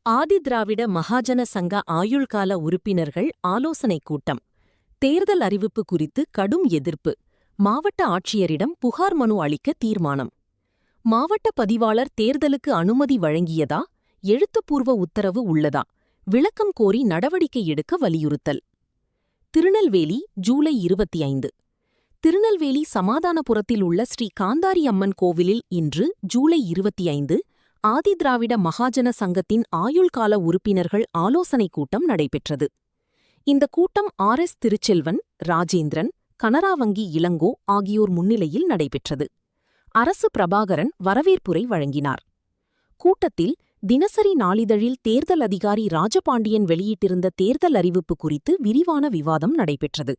ஆதிதிராவிட மகாஜன சங்க ஆயுள்கால உறுப்பினர்கள் ஆலோசனைக் கூட்டம். தேர்தல் அறிவிப்பு குறித்து கடும் எதிர்ப்பு. மாவட்ட ஆட்சியரிடம் புகார் மனு அளிக்க தீர்மானம். மாவட்ட பதிவாளர் தேர்தலுக்கு அனுமதி வழங்கியதா? எழுத்துப்பூர்வ உத்தரவு உள்ளதா? விளக்கம் கோரி நடவடிக்கை எடுக்க வலியுறுத்தல். திருநெல்வேலி ஜூலை 25. திருநெல்வேலி சமாதானபுரத்தில் உள்ள ஸ்ரீ காந்தாரி அம்மன் கோவிலில் இன்று ஜூலை 25 ஆதிதிராவிட மகாஜன சங்கத்தின் ஆயுள்கால உறுப்பினர்கள் ஆலோசனைக் கூட்டம் நடைபெற்றது. இந்த கூட்டம் ஆர்.எஸ். திருச்செல்வன், ராஜேந்திரன், கனரா வங்கி இளங்கோ ஆகியோர் முன்னிலையில் நடைபெற்றது. அரசு பிரபாகரன் வரவேற்புரை வழங்கினார். கூட்டத்தில் தினசரி நாளிதழில் தேர்தல் அதிகாரி ராஜபாண்டியன் வெளியிட்டிருந்த தேர்தல் அறிவிப்பு குறித்து விரிவான விவாதம் நடைபெற்றது.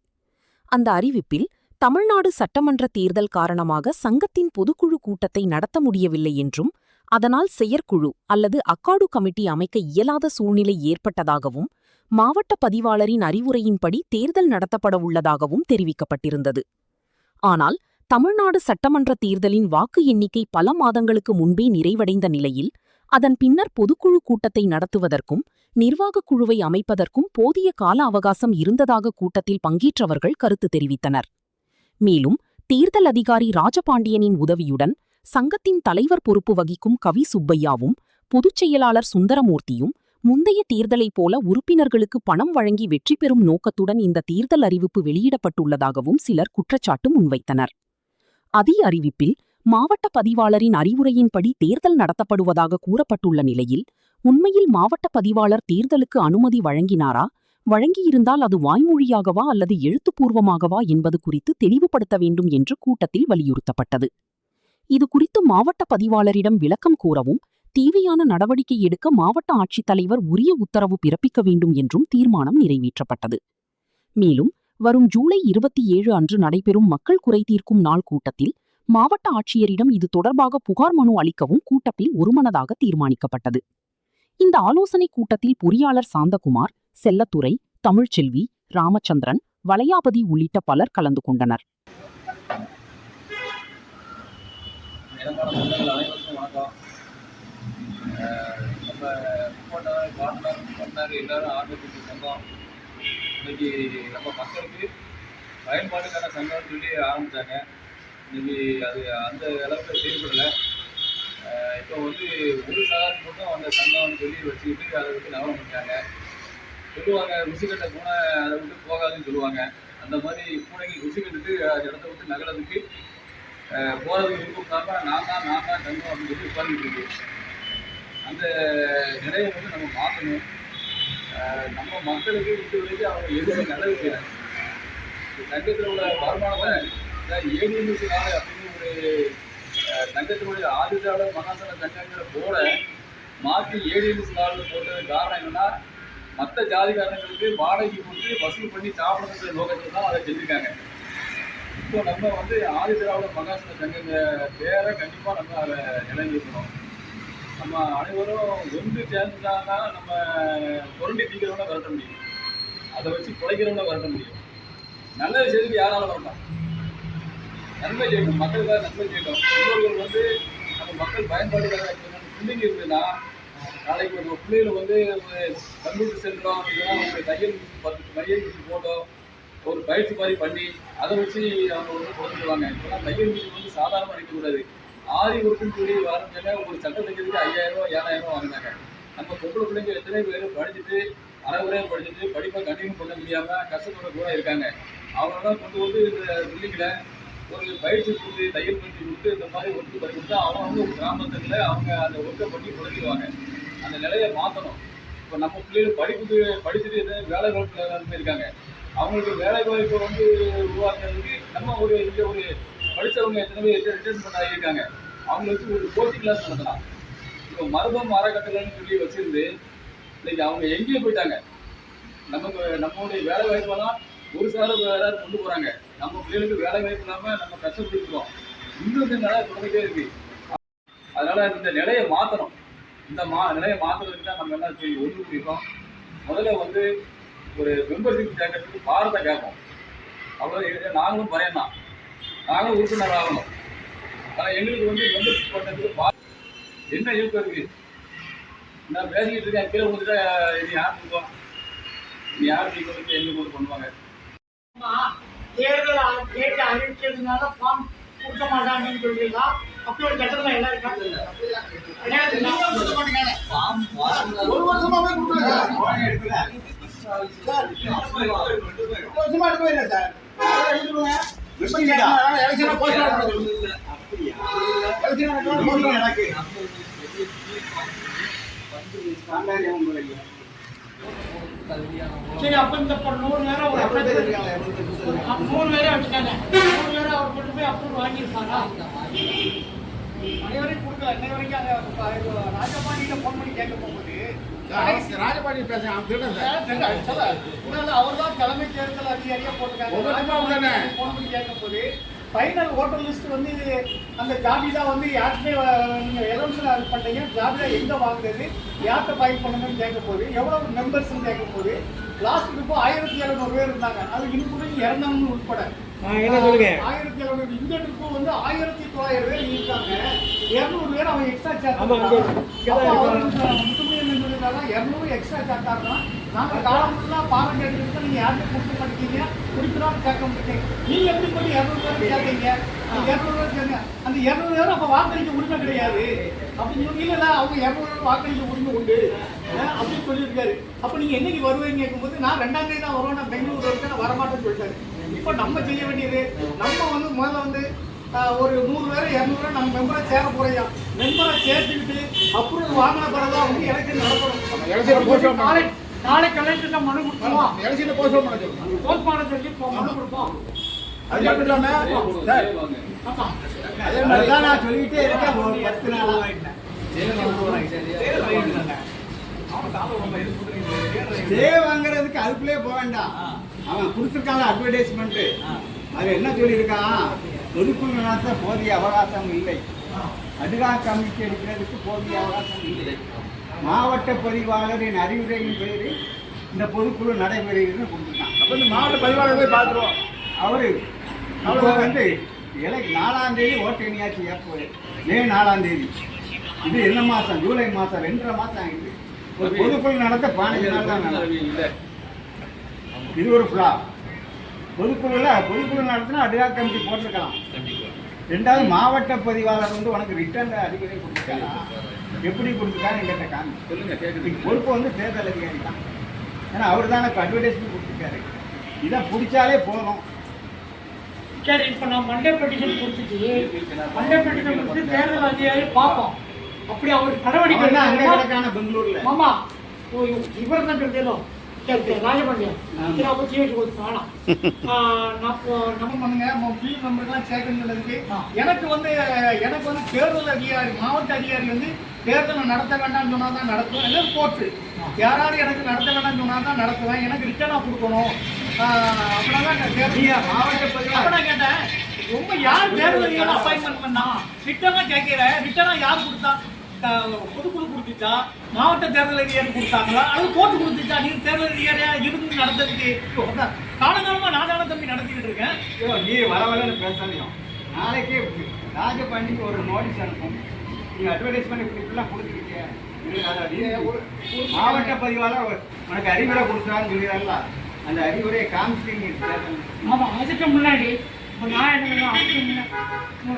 அந்த அறிவிப்பில் தமிழ்நாடு சட்டமன்ற தேர்தல் காரணமாக சங்கத்தின் பொதுக்குழு கூட்டத்தை நடத்த முடியவில்லை என்றும், அதனால் செயற்குழு அல்லது அக்காடு கமிட்டி அமைக்க இயலாத சூழ்நிலை ஏற்பட்டதாகவும், மாவட்ட பதிவாளரின் அறிவுரையின்படி தேர்தல் நடத்தப்பட உள்ளதாகவும் தெரிவிக்கப்பட்டிருந்தது. ஆனால் தமிழ்நாடு சட்டமன்ற தேர்தலின் வாக்கு எண்ணிக்கை பல மாதங்களுக்கு முன்பே நிறைவடைந்த நிலையில், அதன் பின்னர் பொதுக்குழு கூட்டத்தை நடத்துவதற்கும் நிர்வாகக் குழுவை அமைப்பதற்கும் போதிய கால அவகாசம் இருந்ததாக கூட்டத்தில் பங்கேற்றவர்கள் கருத்து தெரிவித்தனர். மேலும் தேர்தல் அதிகாரி ராஜபாண்டியனின் உதவியுடன் சங்கத்தின் தலைவர் பொறுப்பு வகிக்கும் கவி சுப்பையாவும் பொதுச் செயலாளர் சுந்தரமூர்த்தியும் முந்தைய தேர்தலைப் போல உறுப்பினர்களுக்கு பணம் வழங்கி வெற்றி பெறும் நோக்கத்துடன் இந்த தேர்தல் அறிவிப்பு வெளியிடப்பட்டுள்ளதாகவும் சிலர் குற்றச்சாட்டு முன்வைத்தனர். அதே அறிவிப்பில் மாவட்ட பதிவாளரின் அறிவுரையின்படி தேர்தல் நடத்தப்படுவதாக கூறப்பட்டுள்ள நிலையில், உண்மையில் மாவட்ட பதிவாளர் தேர்தலுக்கு அனுமதி வழங்கினாரா, வழங்கியிருந்தால் அது வாய்மொழியாகவா அல்லது எழுத்துப்பூர்வமாகவா என்பது குறித்து தெளிவுபடுத்த வேண்டும் என்று கூட்டத்தில் வலியுறுத்தப்பட்டது. இதுகுறித்து மாவட்ட பதிவாளரிடம் விளக்கம் கோரவும், தேவையான நடவடிக்கை எடுக்க மாவட்ட ஆட்சித்தலைவர் உரிய உத்தரவு பிறப்பிக்க வேண்டும் என்றும் தீர்மானம் நிறைவேற்றப்பட்டது. மேலும் வரும் ஜூலை 27 அன்று நடைபெறும் மக்கள் குறைதீர்க்கும் நாள் கூட்டத்தில் மாவட்ட ஆட்சியரிடம் இது தொடர்பாக புகார் மனு அளிக்கவும் கூட்டத்தில் ஒருமனதாக தீர்மானிக்கப்பட்டது. இந்த ஆலோசனைக் கூட்டத்தில் பொறியாளர் சாந்தகுமார், செல்லத்துரை, தமிழ்ச்செல்வி, ராமச்சந்திரன், வளையாபதி உள்ளிட்ட பலர் கலந்து கொண்டனர். அனைவருக்கும் வணக்கம். நம்ம எல்லாரும் ஆர்வத்துக்கு சங்கம் இன்னைக்கு நம்ம மக்களுக்கு பயன்பாட்டுக்கான சங்கம்னு சொல்லி ஆரம்பித்தாங்க. இன்னைக்கு அது அந்த அளவுக்கு செயல்படலை. இப்போ வந்து ஒரு சாதாரண மட்டும் அந்த சங்கம்னு சொல்லி வச்சுக்கிட்டு அதை விட்டு நகரம் பண்ணிட்டாங்க. சொல்லுவாங்க ருசி கட்ட பூனை அதை விட்டு போகாதுன்னு சொல்லுவாங்க. அந்த மாதிரி பூனைக்கு ருசி கட்டுட்டு அந்த இடத்த விட்டு நகரத்துக்கு போகிறதுக்கு விருப்பம் நான் தான் தங்கம் அப்படின்னு சொல்லி உட்காந்துட்டு இருக்கு. அந்த நிலையை வந்து நம்ம மாற்றணும். நம்ம மக்களுக்கு விட்டு வரைக்கும் அவங்க எதுவும் நல்லது செய்யறாங்க. சங்கத்தில் உள்ள வருமானத்தை ஏடிஎம்சி நாடு அப்படின்னு ஒரு சங்கத்தினுடைய ஆதிதிராவிட மகாசன சங்கங்கிற போட மாற்றி ஏடிஎம்சி நாடுன்னு போட்டது காரணம் என்னன்னா, மற்ற ஜாதிகாரங்களுக்கு வாடகை கொடுத்து வசூல் பண்ணி சாப்பிடணுங்கிற நோக்கத்தில் தான் அதை செஞ்சுருக்காங்க. இப்போ நம்ம வந்து ஆதிதிராவிட மகாசன சங்கங்க பேரை கண்டிப்பாக நம்ம அதை நிலைநிறுத்தணும். நம்ம அனைவரும் ஒன்று சேர்ந்துட்டாங்கன்னா நம்ம சுரண்டி தீக்கிறவனை விரட்ட முடியும், அதை வச்சு குறைக்கிறவனை விரட்ட முடியும். நல்லது செய்துட்டு யாராலும் வரலாம், நன்மை செய்யணும், மக்களுக்காக நன்மை செய்யணும். இன்னொருவர் வந்து நம்ம மக்கள் பயன்பாடுக்காக பிள்ளைங்க இருக்குதுன்னா, நாளைக்கு ஒரு பிள்ளைகள் வந்து ஒரு கம்ப்யூட்டர் சென்டரும் இதெல்லாம் ஒரு தையல் 10 தையல் மிஷின் போட்டோ ஒரு பயிற்சி மாதிரி பண்ணி அதை வச்சு அவங்க வந்து கொடுத்துருவாங்க. இப்போலாம் தையல் மிஷின் வந்து சாதாரணமாக அடிக்கக்கூடாது. ஆரி ஒர்க்குன்னு சொல்லி ஆரம்பிச்சாங்க. ஒரு சட்டை தைக்கிறதுக்கு 5000 7,000 வாங்கினாங்க. நம்ம பொம்பளை பிள்ளைங்க எத்தனை பேர் படிச்சுட்டு அரைகுறையாக படிச்சுட்டு படிப்பை கண்டினியூ பண்ண முடியாமல் கஷ்டத்தோட கூட இருக்காங்க. அவங்களெல்லாம் கொண்டு வந்து இந்த பிள்ளைங்களை ஒரு பயிற்சி கொடுத்து தையல் பயிற்சி கொடுத்து இந்த மாதிரி ஒர்க்கு பண்ணி கொடுத்தா அவங்க வந்து ஒரு கிராமத்தில் அவங்க அந்த ஒர்க்கை பண்ணி குறைச்சிடுவாங்க. அந்த நிலையை மாற்றணும். இப்போ நம்ம பிள்ளைகள் படிச்சுட்டு வேலை வாய்ப்பில் இருக்காங்க. அவங்களுக்கு வேலை வாய்ப்பை வந்து உருவாக்குறதுக்கு நம்ம இங்கே ஒரு படித்தவங்க எத்தனை பேர் ரிட்டர்ன் ஆகியிருக்காங்க. அவங்கள வச்சு ஒரு கோச்சிங் கிளாஸ் நடத்தலாம். இப்போ மருத்துவம் அறக்கட்டளைன்னு சொல்லி வச்சுருந்து இன்னைக்கு அவங்க எங்கேயும் போயிட்டாங்க. நம்மளுடைய வேலை வாய்ப்பெல்லாம் ஒரு சாரம் யாராவது கொண்டு போகிறாங்க. நம்ம பிள்ளைகளுக்கு வேலை வாய்ப்பு இல்லாமல் நம்ம கஷ்டப்பட்டுருக்கோம். இன்னும் இந்த நிலை தொடர்ந்துட்டே இருக்கு. அதனால் இந்த நிலையை மாற்றணும். இந்த நிலையை மாற்றுறதுக்கு தான் நம்ம எல்லாம் ஒன்று இருக்கோம். முதல்ல வந்து ஒரு மெம்பர்ஷிப் சேர்க்கறதுக்கு பாரத்தை கேட்போம். அவ்வளோ நாங்களும் பயன்தான், நாங்களும் உறுப்பினர் ஆகணும். ஆனால் எங்களுக்கு வந்து மெம்பர்ஷிப் பண்ணுறதுக்கு என்ன இயக்கம் இருக்குது? நான் பேசிக்கிட்டு இருக்கேன், கீழே விழுந்துட்டா இது யார் கொடுப்போம்? இது யார் தூக்கி எங்க போட்டு பண்ணுவாங்க? தேர்தல் டேட் அறிவிச்சதுனால ஃபார்ம் கொடுக்க மாட்டாங்கன்னு சொல்றீங்களா? அப்படி ஒரு சட்டத்துல என்ன இருக்கா? ஒரு வருஷமாவே சரி, அப்ப இந்த 100 பேரை ஒரு 100 பேரை வச்சுட்டாங்க. 100 பேரை அவர் கொண்டு போய் அப்ரூவ் வாங்கியிருப்பாரா? அனைவரையும் கொடுக்கல. இன்னை வரைக்கும் அதை ராஜபாண்டியிட்ட போன் பண்ணி கேட்க போகும்போது ராஜபாண்டி பேசுறேன் அவர் தான் தலைமை தேர்தல் அதிகாரியா போட்டுருக்காங்க. போன் பண்ணி கேட்கும் போது ஃபைனல் ஓட்டர் லிஸ்ட் வந்து அந்த ஜாபிதா வந்து யார்கிட்ட நீங்க எலெக்ஷன் அது பண்ணீங்க, ஜாபிதா எங்க வாங்குறது, யார்கிட்ட ஃபைல் பண்ணுங்கன்னு கேட்கும் போது எவ்வளவு மெம்பர்ஸ்ன்னு கேட்கும் போது லாஸ்ட் இப்போ 1700 பேர் இருந்தாங்க. அது இன்னும் இறந்தவங்க உட்பட 1700. இந்த ட்ரிப்பு வந்து 1900 பேர் இருக்காங்க. 200 பேர் அவங்க எக்ஸ்ட்ரா சார்ஜ் 200 எக்ஸ்ட்ரா சார்ஜ் ஆகலாம். நாங்கள் காலம் ஃபுல்லாக பாரம் கேட்டுக்கிட்டு நீங்க யாருக்கும் கொடுக்க மாட்டேங்க, குடிக்கிறான்னு கேட்க மாட்டேங்க. நீங்க எப்படி பண்ணி 200 பேர் கேட்கீங்க? அந்த 200 பேர் கேட்க அந்த 200 பேர் அப்போ வாக்களிக்க உரிமை கிடையாது அப்படின்னு சொல்லி, இல்லை அவங்க 200 பேர் வாக்களிக்க உரிமை உண்டு அப்படின்னு சொல்லியிருக்காரு. அப்போ நீங்க என்னைக்கு வருவீங்க கேட்கும்போது நான் 2ஆம் தேதி தான் வருவேன், நான் பெங்களூர் இருக்கேன், நான் வரமாட்டேன்னு சொல்லிட்டாரு. இப்போ நம்ம செய்ய வேண்டியது, நம்ம வந்து முதல்ல வந்து ஒரு 100 பேர் 200 பேர் நம்ம மெம்பரை சேர போறையா, மெம்பரை சேர்த்துக்கிட்டு அப்ரூவல் வாங்கின பிறகுதான் வந்து எலெக்ஷன் நடத்தணும். நாளைக்கு எலெக்ஷன்ல மனு கொடுப்போம், எலெக்ஷன் போஸ்ட்போன் பண்ண சொல்லுங்க. போஸ்ட்மார்ட்டம் சொல்லி மனு கொடுப்போம். அது மட்டும் இல்லாம அதே மாதிரி தான் நான் சொல்லிட்டே இருக்கேன். ஒரு 10 நாள் ஆயிட்டேன். ஸ்டே வாங்குறதுக்கு அதுக்குள்ளே போக வேண்டாம். அவன் கொடுத்துருக்காங்க அட்வர்டைஸ்மெண்ட். அது என்ன சொல்லியிருக்கான், பொதுக்குழு நடத்த போதிய அவகாசம் இல்லை, அடுகா கமிட்டி எடுக்கிறதுக்கு போதிய அவகாசம் இல்லை, மாவட்ட பதிவாளரின் அறிவுரையின் பேரில் இந்த பொதுக்குழு நடைபெறுகிறதுன்னு கொடுத்துருக்கான். அப்போ இந்த மாவட்ட பதிவாளர் போய் பார்த்துருவோம். அவரு அவங்க வந்து 4ஆம் தேதி ஓட்டு எண்ணியாச்சு. எப்போ? மே 4ஆம் தேதி. இது என்ன மாதம்? ஜூலை மாதம். 2.5 மாதம் ஆகிடுது. ஒரு பொதுக்குழு நடத்த 15 நாள் தான் நடக்கும். இது ஒரு ஃப்ளா. பொதுக்குழு நடத்தினா அடுகா கமிட்டி போட்டிருக்கலாம். ரெண்டாவது மாவட்ட பதிவாளர் வந்து உனக்கு ரிட்டர்ன் அறிவுரை கொடுத்துருக்காங்க. எப்படி கொடுத்துருக்காரு எங்கிட்ட காமி சொல்லுங்க. பொறுப்பு வந்து தேர்தல் அதிகாரி தான். ஏன்னா அவர் தான் எனக்கு அட்வர்டைஸ்மெண்ட் கொடுத்துருக்காரு. இதை பிடிச்சாலே போதும். சரி, இப்போ நான் மண்டே பெட்டிஷன் கொடுத்துச்சு, மண்டே பெட்டிஷன் கொடுத்து தேர்தல் அதிகாரி பார்ப்போம். அப்படி அவர் நடவடிக்கை அங்கே பெங்களூர்ல ஆமா இவர் தான் சொல்லிடலாம். ராஜபாண்டியம் நம்ம பண்ணுங்க ஃபீல்ட் மெம்பர்லாம் சேர்க்கணுங்கிறதுக்கு எனக்கு வந்து தேர்தல் அதிகாரி, மாவட்ட அதிகாரி வந்து தேர்தலை நடத்த வேண்டாம்னு சொன்னா தான் நடத்துவேன். இல்லை கோர்ட்டு யாராவது எனக்கு நடத்த வேண்டாம்னு சொன்னா தான் நடத்துவேன். எனக்கு ரிட்டர்னாக கொடுக்கணும் அப்படின்னா மாவட்ட பதிவாக நான் கேட்டேன். ரொம்ப யார் தேர்தல் அதிகாரி அப்பாயின்மெண்ட் பண்ணா ரிட்டர்னாக கேட்கிறேன். ரிட்டர்னாக யார் கொடுத்தா? பொதுக்குழு கொடுத்துச்சா, மாவட்ட தேர்தல் அதிகாரி கொடுத்தாங்களா, அது கோர்ட்டு கொடுத்துச்சா? நீங்க தேர்தல் அதிகாரியா இருந்து நடந்ததுக்கு காலகாலமா நான் தானே தம்பி நடத்திக்கிட்டு இருக்கேன். நீ வரவலன்னு பேசலையும் நாளைக்கே ராஜபாண்டிக்கு ஒரு நோட்டீஸ் அனுப்பும். நீங்க அட்வர்டைஸ்மெண்ட் இப்படிலாம் கொடுத்துருக்கீங்க. மாவட்ட பதிவாளர் உனக்கு அறிவுரை கொடுக்குறான்னு சொல்லிடுறாங்களா, அந்த அறிவுரையை காமிச்சிங்க. ஆமா, அதுக்கு முன்னாடி இப்போ நான் என்ன அதுக்கு முன்னாடி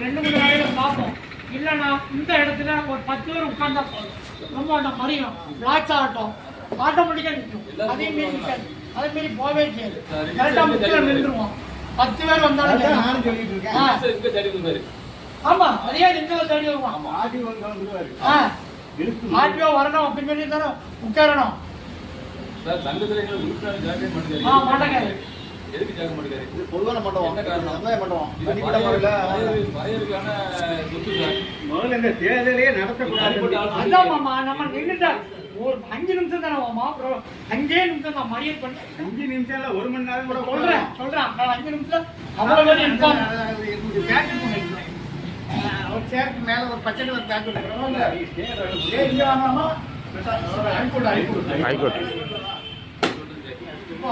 2-3 நாளையில பார்ப்போம். இல்லைண்ணா இந்த இடத்துல ஒரு 10 பேர் உட்கார்ந்தா ரொம்ப அந்த மறியும் பிளாக்ஸ் ஆகட்டும் ஆட்டோமேட்டிக்காக நிற்கும். அதே மாரி நிற்காது, அதே மாரி போகவே செய்யாது. கரெக்டாக முக்கில் நின்றுவோம். 10 பேர் வந்தாலும் நானும் சொல்லிட்டு இருக்கேன். ஆமா, அதே எங்க தேடி வருவான். ஆர்டிஓ வரணும் அப்படின்னு சொல்லி தானே உட்காரணும். மாட்டேங்காரு. பொதுவான மண்டபம் தனிப்பட்ட முதல்ல இந்த தேர்தலே நடத்தக்கூடாது. அதான் மாமா, நம்ம நின்றுட்டா ஒரு 5 நிமிஷம் தானே மாமா, அப்புறம் 5 நிமிஷம் தான் மரியாதை பண்ணி 5 நிமிஷம் இல்லை, 1 மணி நேரம் கூட சொல்றேன். 5 நிமிஷம் அவ்வளோ ஒரு சேருக்கு மேல ஒரு பச்சை கலர் பேக் இப்போ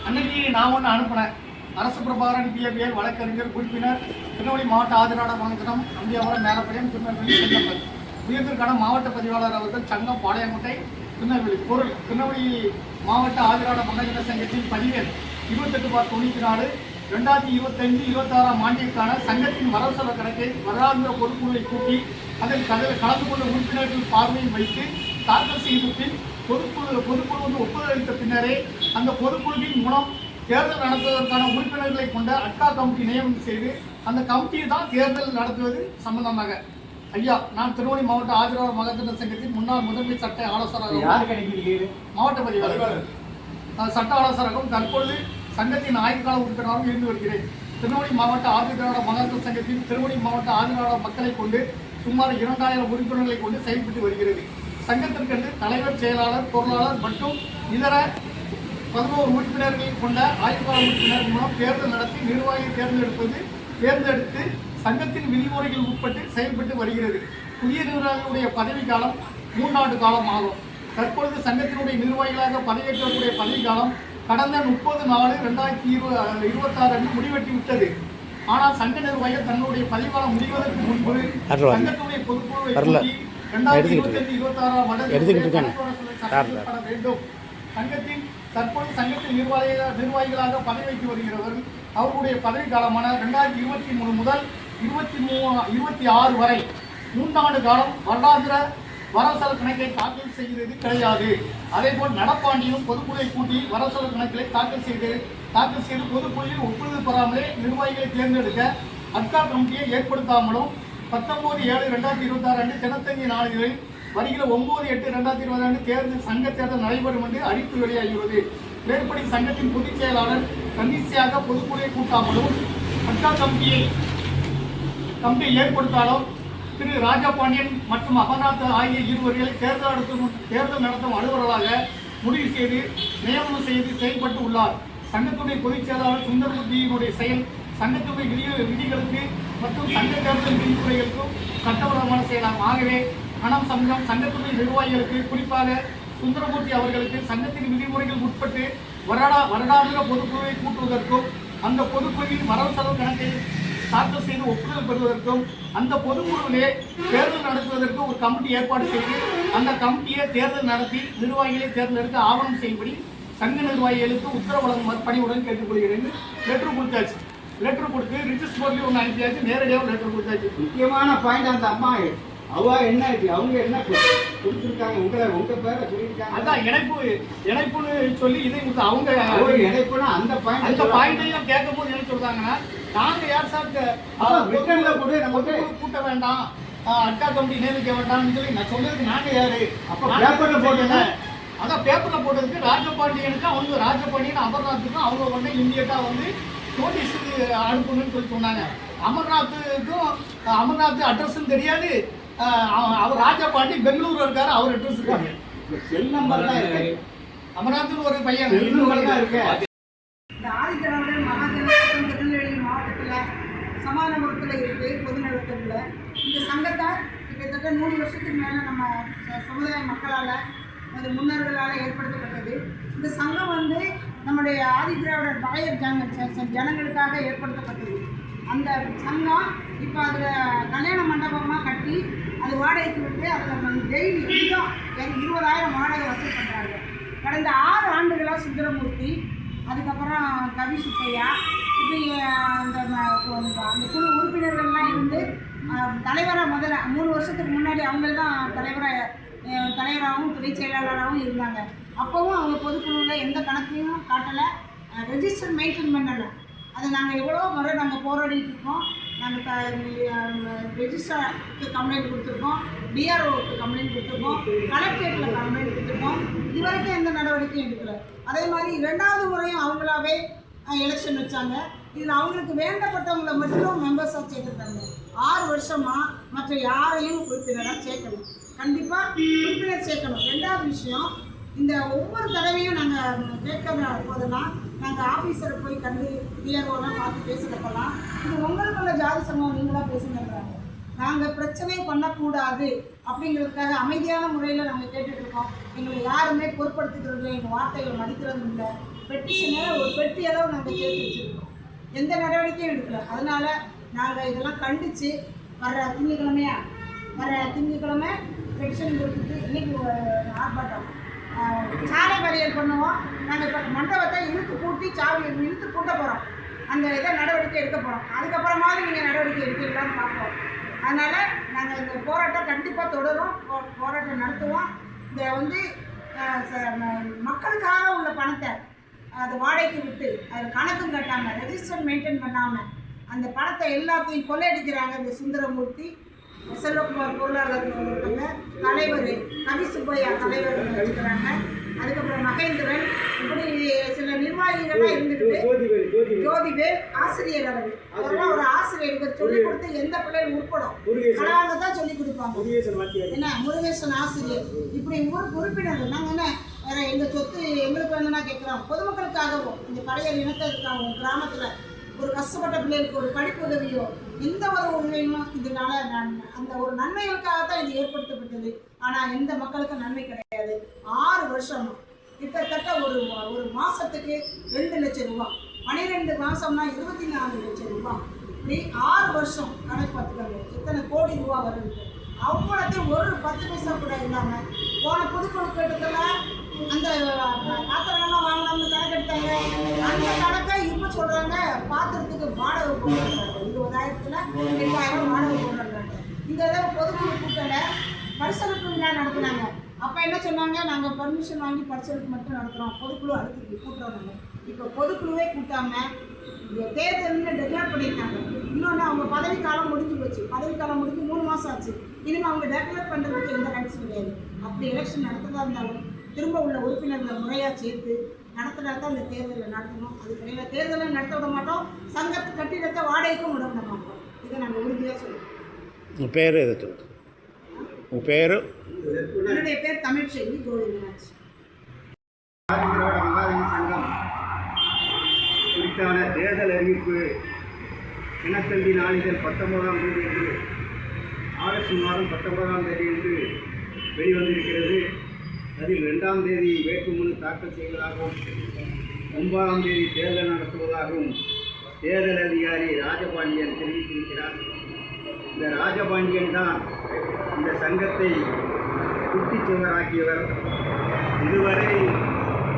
அன்னைக்கு நான் ஒன்று அனுப்பினேன். அரசு பிரபாகரன் பிஏபிஎல் வழக்கறிஞர் உறுப்பினர், திருநெல்வேலி மாவட்ட ஆதிராட மாவட்டம் அந்தியாவரம் மேலப்படியம் திருநெல்வேலி செல்லப்பது உயர்ந்திற்கான மாவட்ட பதிவாளர் அவர்கள் சங்கம் பாளையங்கோட்டை திருநெல்வேலி பொருள் திருநெல்வேலி மாவட்ட ஆதிராட மகாஜன சங்கத்தின் பதிவேல் 28/94 2025-26 ஆண்டிற்கான சங்கத்தின் வரவு செலவு கணக்கை வருடாந்திர பொதுக்குழுவை கூட்டி அதில் கலந்து கொண்ட உறுப்பினர்கள் பார்வையில் வைத்து தாக்கல் செய்த பின் பொதுக்குழு ஒப்புதல் அளித்த பின்னரே அந்த பொதுக்குழுவின் மூலம் தேர்தல் நடத்துவதற்கான உறுப்பினர்களை கொண்ட அட்கா கமிட்டி நியமனம் செய்து அந்த கமிட்டியை தான் தேர்தல் நடத்துவது சம்பந்தமாக ஐயா, நான் திருவண்ணி மாவட்ட ஆதிராட மகாஜன சங்கத்தின் முன்னாள் முதன்மை சட்ட ஆலோசகராகவும் மாவட்ட பதிவாளர் சட்ட ஆலோசகராகவும் தற்பொழுது சங்கத்தின் ஆய்வுக்கால உறுப்பினராகவும் இருந்து வருகிறேன். திருவண்ணி மாவட்ட ஆதிராட மகாஜன சங்கத்தின் திருவண்ணி மாவட்ட ஆதிராட மக்களை கொண்டு சுமார் 2000 உறுப்பினர்களை கொண்டு செயல்பட்டு வருகிறது. சங்கத்திற்கென்று தலைவர், செயலாளர், பொருளாளர் மற்றும் இதர 11 உறுப்பினர்களை கொண்ட ஆய்வுக்கால உறுப்பினர் மூலம் தேர்தல் நடத்தி நிர்வாகியை தேர்ந்தெடுத்து சங்கத்தின் விதிமுறைகள் உட்பட்டு செயல்பட்டு வருகிறது. புதிய நிர்வாகிகளுடைய பதவிக்காலம் 3 ஆண்டு காலம் ஆகும். தற்பொழுது சங்கத்தினுடைய நிர்வாகிகளாக பதவியேற்றக்கூடிய பதவிக்காலம் கடந்த 30/4/2026 அன்று முடிவெட்டி விட்டது. ஆனால் சங்க நிர்வாகிகள் தன்னுடைய பதவிக்காலம் முடிவதற்கு முன்பு சங்கத்துடைய பொதுக்குழுவை கூட்டி 2025-26 வேண்டும். சங்கத்தின் தற்போது சங்கத்தின் நிர்வாகிகளாக பதவி வைத்து வருகிறவர்கள் அவர்களுடைய பதவி காலமான 2023 முதல் 26 வரை 3 ஆண்டு காலம் வருடாந்திர வரவு செலவு கணக்கை தாக்கல் செய்கிறது கிடையாது. அதேபோல் நடப்பாண்டிலும் பொதுக்குழுவை கூட்டி வரவு செலவு கணக்குகளை தாக்கல் செய்து பொதுக்குழுவில் ஒப்புதல் பெறாமலே நிர்வாகிகளை தேர்ந்தெடுக்க அட்கா கமிட்டியை ஏற்படுத்தாமலும் 19/7/2026 அன்று தினத்தந்தி நாளிதழில் வருகிற 9/8/2026 தேர்தல் சங்க தேர்தல் நடைபெறும் என்று அறிவிப்பு வெளியாகியுள்ளது. மேற்படி சங்கத்தின் பொதுச் செயலாளர் தன்னிச்சையாக பொதுக்குழுவை கூட்டாமலும் அட்கா கமிட்டியை ஏற்படுத்தாலும் திரு ராஜபாண்டியன் மற்றும் அமர்நாத் ஆகிய இருவர்களை தேர்தல் நடத்தும் அலுவலராக முடிவு செய்து நியமனம் செய்து செயல்பட்டு உள்ளார். சங்கத்துடைய பொதுச் செயலாளர் சுந்தரமூர்த்தியினுடைய செயல் சங்கத்துடைய விதிகளுக்கு மற்றும் சங்க தேர்தல் விதிமுறைகளுக்கும் சட்டவிரோதமான செயலாகும். ஆகவே மனம் சங்கத்துடைய நிர்வாகிகளுக்கு குறிப்பாக சுந்தரமூர்த்தி அவர்களுக்கு சங்கத்தின் விதிமுறைகள் உட்பட்டு வருடாந்திர பொதுக்குழுவை கூட்டுவதற்கும் அந்த பொதுக்குழுவில் வரவு செலவு கணக்கை தாக்கல் செய்து ஒப்புதல் பெறுவதற்கும் அந்த பொதுக்குழுவிலே தேர்தல் நடத்துவதற்கு ஒரு கமிட்டி ஏற்பாடு செய்து அந்த கமிட்டியை தேர்தல் நடத்தி நிர்வாகிகளை தேர்ந்தெடுக்க ஆவணம் செய்யும்படி சங்க நிர்வாகிகளுக்கு உத்தரவு வழங்குமாறு பணியுடன் கேட்டுக்கொள்கிறேன். லெட்டர் கொடுத்து ரிஜிஸ்டர் போர்ட்லேயும் ஒன்று அனுப்பியாச்சு, நேரடியாக லெட்டர் கொடுத்தாச்சு. முக்கியமான பாயிண்ட் அந்த அம்மா அவங்க என்ன கொடுத்துருக்காங்க, உங்க பேரை சொல்லியிருக்காங்க. அதான் இணைப்புன்னு சொல்லி இதை அவங்க இணைப்புனா அந்த பாயிண்டையும் கேட்கும் போது என்ன சொல்றாங்கன்னா, நாங்க யார் சார் கூட்ட வேண்டாம், அட்கா கமிட்டி நியமிக்க வேண்டாம்னு சொல்லி நான் சொல்றதுக்கு நாங்க யாரு? அப்ப பேப்பர்ல போட்டேன்னா அதான் பேப்பர்ல போட்டதுக்கு ராஜபாண்டியனுக்கு அவங்க ராஜபாண்டியன் அமர்நாத்துக்கும் அவங்க வந்து இந்தியட்டா வந்து நோட்டீஸ் அனுப்பணும்னு சொல்லி சொன்னாங்க. அமர்நாத் அட்ரஸும் தெரியாது. அவர் ராஜபாண்டி பெங்களூர் இருக்காரு, அவர் அட்ரஸ் இருக்காங்க. செல் நம்பர் தான் இருக்கு. அமர்நாத்னு ஒரு பையன் தான் இருக்கு. இந்த ஆதிதிராவிட மகாஜன சங்கம் திருநெல்வேலி மாவட்டத்தில் சமாதானபுரத்தில் இருக்குது. பொதுநலத்தில் இந்த சங்கத்தை கிட்டத்தட்ட 100 வருஷத்துக்கு மேலே நம்ம சமுதாய மக்களால் அது முன்னோர்களால் ஏற்படுத்தப்பட்டது. இந்த சங்கம் வந்து நம்முடைய ஆதிதிராவிட பாயர் ஜனங்களுக்காக ஏற்படுத்தப்பட்டது. அந்த சங்கம் இப்போ அதில் கல்யாண மண்டபமாக கட்டி அது வாடகைக்கு விட்டு அதில் டெய்லி 20,000 வாடகை வசூல் பண்ணுறாங்க. கடந்த 6 ஆண்டுகளாக சுந்தரமூர்த்தி, அதுக்கப்புறம் கவி சுப்பையா, இப்படி அந்த குழு உறுப்பினர்கள்லாம் இருந்து தலைவராக முதல்ல 3 வருஷத்துக்கு முன்னாடி அவங்க தான் தலைவராகவும் துணை செயலாளராகவும் இருந்தாங்க. அப்போவும் அவங்க பொதுக்குழுவில் எந்த கணக்கையும் காட்டலை, ரெஜிஸ்டர் மெயின்டைன் பண்ணலை. அது நாங்கள் எவ்வளோ முறை நாங்கள் போராடிட்டு இருக்கோம். நாங்கள் ரெஜிஸ்டருக்கு கம்ப்ளைண்ட் கொடுத்துருக்கோம், டிஆர்ஓவுக்கு கம்ப்ளைண்ட் கொடுத்துருக்கோம், கலெக்டரேட்டில் கம்ப்ளைண்ட் கொடுத்துருக்கோம். இது வரைக்கும் எந்த நடவடிக்கையும் எடுக்கலை. அதே மாதிரி 2வது முறையும் அவங்களாவே எலெக்ஷன் வச்சாங்க. இதில் அவங்களுக்கு வேண்டப்பட்டவங்களை மட்டும் மெம்பர்ஸாக சேர்த்துருக்காங்க. 6 வருஷமாக மற்ற யாரையும் உறுப்பினராக சேர்க்கணும். கண்டிப்பாக உறுப்பினர் சேர்க்கணும். 2வது விஷயம், இந்த ஒவ்வொரு தடவையும் நாங்கள் கேட்க போதெல்லாம் நாங்கள் ஆஃபீஸரை போய் கண்டு டிஆர்ஓலாம் பார்த்து பேசுகிறப்பெல்லாம் இது உங்களுக்குள்ள ஜாதி சமூகம் நீங்களாக பேசுங்கிறாங்க. நாங்கள் பிரச்சனை பண்ணக்கூடாது அப்படிங்கிறதுக்காக அமைதியான முறையில் நாங்கள் கேட்டுட்ருக்கோம். எங்களை யாருமே பொருட்படுத்திக்கிறது, எங்கள் வார்த்தைகளை மதிக்கிறதும் இல்லை. பெட்டிஷனை ஒரு பெட்டி அளவு நாங்கள் சேர்த்து வச்சுருக்கோம், எந்த நடவடிக்கையும் எடுக்கல. அதனால் நாங்கள் இதெல்லாம் கண்டித்து வர்ற திங்கக்கிழமையா வர திங்கட்கிழமை பெட்டிஷன் கொடுத்துட்டு இன்னைக்கு ஆர்ப்பாட்டம் சாலை மறியல் பண்ணுவோம். நாங்கள் இப்போ மண்டபத்தை இழுத்து பூட்டி இழுத்து பூட்ட போகிறோம். அந்த இதை நடவடிக்கை எடுக்க போகிறோம். அதுக்கப்புறமாவது நீங்கள் நடவடிக்கை எடுக்கலான்னு பார்ப்போம். அதனால் நாங்கள் இந்த போராட்டம் கண்டிப்பாக தொடரும், போராட்டம் நடத்துவோம். இந்த வந்து மக்களுக்காக உள்ள பணத்தை அது வாடகைக்கு விட்டு அது கணக்கும் கட்டாமல் ரெஜிஸ்டர் மெயின்டைன் பண்ணாமல் அந்த பணத்தை எல்லாத்தையும் கொள்ளையடிக்கிறாங்க. இந்த சுந்தரமூர்த்தி, செல்வகுமார் பொருளாளர்கள் இருக்காங்க, தலைவர் கவி சுப்பையா தலைவர் வச்சுக்கிறாங்க, அதுக்கப்புறம் மகேந்திரன், இப்படி சில நிர்வாகிகள்லாம் இருந்துட்டு ஜோதிவேல் ஆசிரியர் அவரெல்லாம் ஒரு ஆசிரியர் இவர் சொல்லிக் கொடுத்து எந்த பிள்ளைகள் உட்படும் கலாங்க தான் சொல்லிக் கொடுப்பாங்க. என்ன முருகேசன் ஆசிரியர், இப்படி உறுப்பினர்கள் நாங்கள் என்ன வேற எங்கள் சொத்து எங்களுக்கு வேணும்னா கேட்குறோம். பொதுமக்களுக்காகவும் இந்த பழைய இனத்திற்காகவும் கிராமத்தில் ஒரு கஷ்டப்பட்ட பிள்ளைகளுக்கு ஒரு படிப்பு உதவியோ எந்த ஒரு உதவியும் இதனால அந்த ஒரு நன்மைகளுக்காக தான் இது ஏற்படுத்தப்பட்டது. ஆனால் எந்த மக்களுக்கும் நன்மை கிடையாது. 6 வருஷம் கிட்டத்தட்ட ஒரு மாதத்துக்கு 2 லட்சம் ரூபா, 12 மாதம்னா 24 லட்சம் ரூபா, இப்படி 6 வருஷம் கணக்கு பார்த்துக்காங்க. எத்தனை கோடி ரூபா வருது. அவ்வளோத்தையும் ஒரு 10 பைசா கூட இல்லாமல் போன பொதுக்குழு கூட்டத்தில் அந்த பாத்திரங்கள்லாம் வாங்கினோம்னு கணக்கு எடுத்தாங்க. அந்த கணக்கை இப்போ சொல்கிறாங்க பாத்திரத்துக்கு வாடகை போடுறாங்க. 20,000ல் 8,000 வாடகை போடுறாங்க. இந்த இதில் பொதுக்குழு கூட்டத்தில் பரிசளிப்பு விழா நடத்துனாங்க. அப்போ என்ன சொன்னாங்க, நாங்கள் பர்மிஷன் வாங்கி பரிசளிப்பு மட்டும் நடத்துகிறோம், பொதுக்குழு அடுத்து கூட்டுறோம். இப்போ பொதுக்குழுவே கூட்டாமல் தேர்தல்னு டெக்ளேர் பண்ணியிருக்காங்க. இன்னொன்று அவங்க பதவிக்காலம் முடிஞ்சு போச்சு. பதவிக்காலம் முடிஞ்சு 3 மாதம் ஆச்சு. இனிமேல் அவங்க டெக்ளேர் பண்ணுறதுக்கு எந்த ரைட்ஸும் கிடையாது. அப்படி எலெக்ஷன் நடத்துகிறதா இருந்தாலும் திரும்ப உள்ள உறுப்பினர்களை முறையாக சேர்த்து நடத்துனா தான் இந்த தேர்தலை நடத்தணும். அது கிடையாது. தேர்தலை நடத்த விட மாட்டோம், சங்கத்து கட்டிடத்தை வாடகைக்கும் விட மாட்டோம். இதை நாங்கள் உறுதியாக சொல்லுவோம். உங்கள் பேர் எது சொல்லுங்கள்? உங்கள் பேர்? என்னுடைய பேர் தமிழ்ச்செல்வி கோவிந்தராஜ். ஆதிதிராவிட மகாஜன சங்கம் குறித்தான தேர்தல் அறிவிப்பு தினத்தந்தி நாளிதழ் 19ஆம் தேதி என்று ஆகஸ்ட் மாதம் 19ஆம் தேதி என்று வெளிவந்திருக்கிறது. அதில் 2ஆம் தேதி வேட்புமனு தாக்கல் செய்வதாகவும் 9ஆம் தேதி தேர்தல் நடத்துவதாகவும் தேர்தல் அதிகாரி ராஜபாண்டியன் தெரிவித்திருக்கிறார். இந்த ராஜபாண்டியன் தான் இந்த சங்கத்தை குட்டிச்சுவராக்கியவர். இதுவரை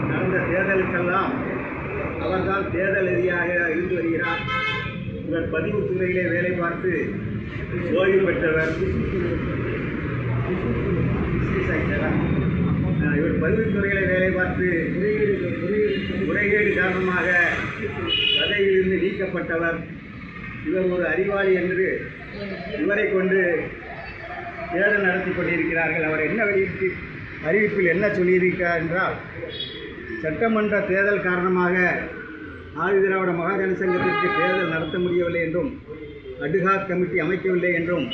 நடந்த தேர்தலுக்கெல்லாம் அவர்தான் தேர்தல் அதிகாரியாக இருந்து வருகிறார். இவர் பதிவுத்துறையிலே வேலை பார்த்து ஓய்வு பெற்றவர். இவர் பதிவுத்துறையிலே வேலை பார்த்து முறைகேடு காரணமாக பதவியிலிருந்து நீக்கப்பட்டவர். இவர் ஒரு அறிவாளி என்று இவரை கொண்டு தேர்தல் நடத்தி கொண்டிருக்கிறார்கள். அவர் என்ன அறிவிப்பில் என்ன சொல்லியிருக்கிறார் என்றால், சட்டமன்ற தேர்தல் காரணமாக ஆதிதிராவிட மகாஜன சங்கத்திற்கு தேர்தல் நடத்த முடியவில்லை என்றும் அட்ஹாக் கமிட்டி அமைக்கவில்லை என்றும்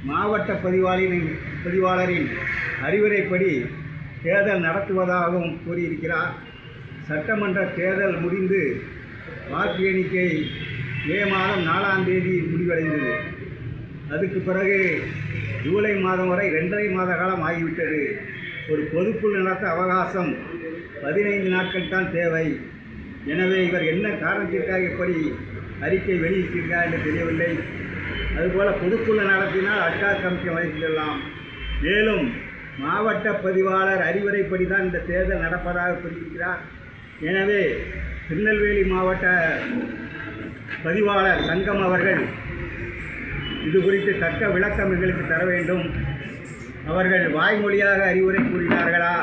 மாவட்ட பதிவாளரின் அறிவுரைப்படி தேர்தல் நடத்துவதாகவும் கூறியிருக்கிறார். சட்டமன்ற தேர்தல் முடிந்து வாக்கு எண்ணிக்கை மே மாதம் 4ஆம் தேதி முடிவடைந்தது. அதுக்கு பிறகு ஜூலை மாதம் வரை 2.5 மாத காலம் ஆகிவிட்டது. ஒரு பொதுக்குழு நடத்த அவகாசம் 15 நாட்கள் தான் தேவை. எனவே இவர் என்ன காரணத்திற்காக இப்படி அறிக்கை வெளியிட்டிருக்கார் என்று தெரியவில்லை. அதுபோல் பொதுக்குழு நடத்தினால் அட்ஹாக் கமிட்டி அமைக்கலாம். மேலும் மாவட்ட பதிவாளர் அறிவுரைப்படி தான் இந்த தேர்தல் நடப்பதாக கூறியிருக்கிறார். எனவே திருநெல்வேலி மாவட்ட பதிவாளர் சங்கம் அவர்கள் இது குறித்து தக்க விளக்கம் எங்களுக்கு தர வேண்டும். அவர்கள் வாய்மொழியாக அறிவுரை கூறினார்களா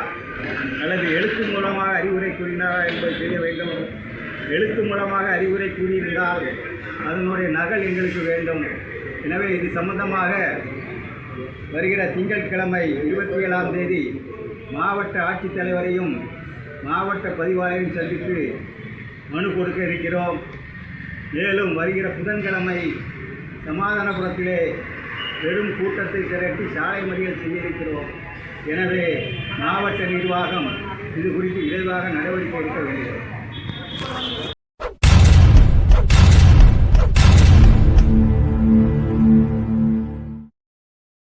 அல்லது எழுத்து மூலமாக அறிவுரை கூறினாரா என்பது தெரிய வேண்டும். எழுத்து மூலமாக அறிவுரை கூறியிருந்தால் அதனுடைய நகல் எங்களுக்கு வேண்டும். எனவே இது சம்பந்தமாக வருகிற திங்கட்கிழமை 27ஆம் தேதி மாவட்ட ஆட்சித்தலைவரையும் மாவட்ட பதிவாளரையும் சந்தித்து மனு கொடுக்க இருக்கிறோம். மேலும் வருகிற புதன்கிழமை சமாதானபுரத்திலே பெரும் கூட்டத்தை திரட்டி சாலை மறியல் செய்ய இருக்கிறோம். எனவே மாவட்ட நிர்வாகம் இது குறித்து விரைவாக நடவடிக்கை எடுக்க வேண்டும்.